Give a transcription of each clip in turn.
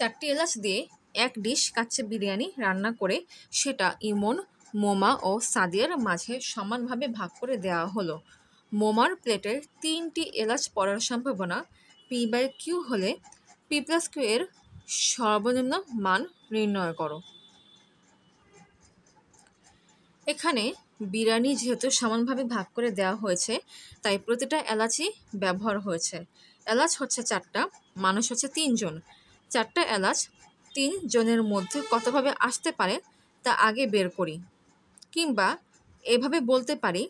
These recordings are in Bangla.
4টি এলাচ দিয়ে এক ডিশ কাচ্চি বিরিয়ানি রান্না করে সেটা ইমন, মোমা ও সাদিয়ার মাঝে সমানভাবে ভাগ করে দেওয়া হলো। মোমার প্লেটে 3টি এলাচ পড়ার সম্ভাবনা P/Q হলে P+Q এর সর্বনিম্ন মান নির্ণয় করো। এখানে বিরিয়ানি যেহেতু সমানভাবে ভাগ করে দেওয়া হয়েছে তাই প্রতিটা এলাচই ব্যবহার হয়েছে। এলাচ হচ্ছে 4টা, মানুষ হচ্ছে 3 জন। 4টা এলাচ 3 জনের মধ্যে কতভাবে আসতে পারে তা আগে বের করি, কিংবা এভাবে বলতে পারি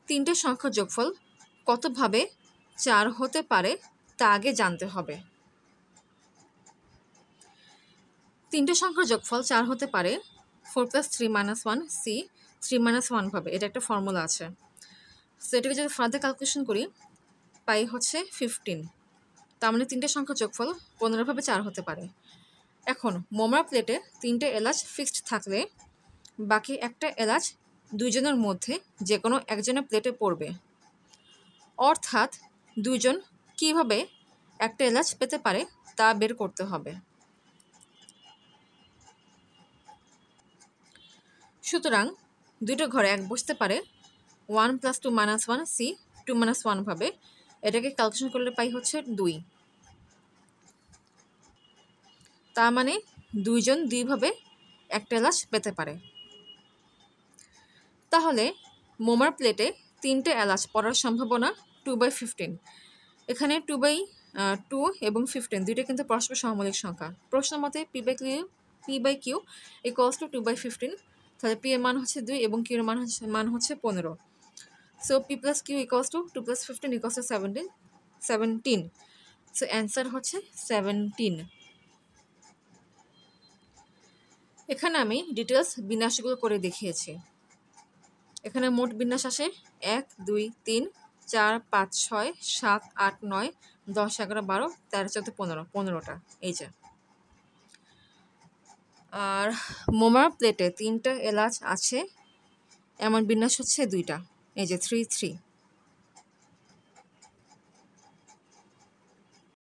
3টে সংখ্যার যোগফল কতভাবে 4 হতে পারে তা আগে জানতে হবে। 3টে সংখ্যার যোগফল 4 হতে পারে 4 + 3 - 1 c 3 - 1 ভাবে। এটা একটা ফর্মুলা আছে। সো এটাকে যদি ফার্দার ক্যালকুলেশন করি পাই হচ্ছে 15। তার মানে 3টে সংখ্যার যোগফল 15 ভাবে 4 হতে পারে। এখন মোমার প্লেটে 3টে এলাচ ফিক্সড থাকলে বাকি একটা এলাচ 2 জনের মধ্যে যে কোনো একজনের প্লেটে পড়বে। অর্থাৎ 2 জন কীভাবে একটা এলাচ পেতে পারে তা বের করতে হবে। সুতরাং দুটো ঘরে এক বসতে পারে 1 + 2 - 1 c 2 - 1 ভাবে। এটাকে ক্যালকুলেশন করলে পাই হচ্ছে 2। তার মানে 2 জন 2 ভাবে একটা এলাচ পেতে পারে। তাহলে মোমার প্লেটে 3টে এলাচ পড়ার সম্ভাবনা 2/15। এখানে 2/2 এবং 15 দুইটা কিন্তু পরস্পর সহমৌলিক সংখ্যা। প্রশ্ন মতে P/Q = 2/15। তাহলে P এর মান হচ্ছে 2 এবং Q এর মান হচ্ছে 15। So P+Q = 2 + 15 = 17। সো অ্যান্সার হচ্ছে 17। এখানে আমি ডিটেলস বিন্যাসগুলো করে দেখিয়েছি। এখানে মোট বিন্যাস আসে 1 2 3 4 5 6 7 8 9 10 11 12 13 14 15 15টা এই যে। আর মোমার প্লেটে 3টা এলাচ আছে এমন বিন্যাস হচ্ছে 2টা, এই যে 3 3।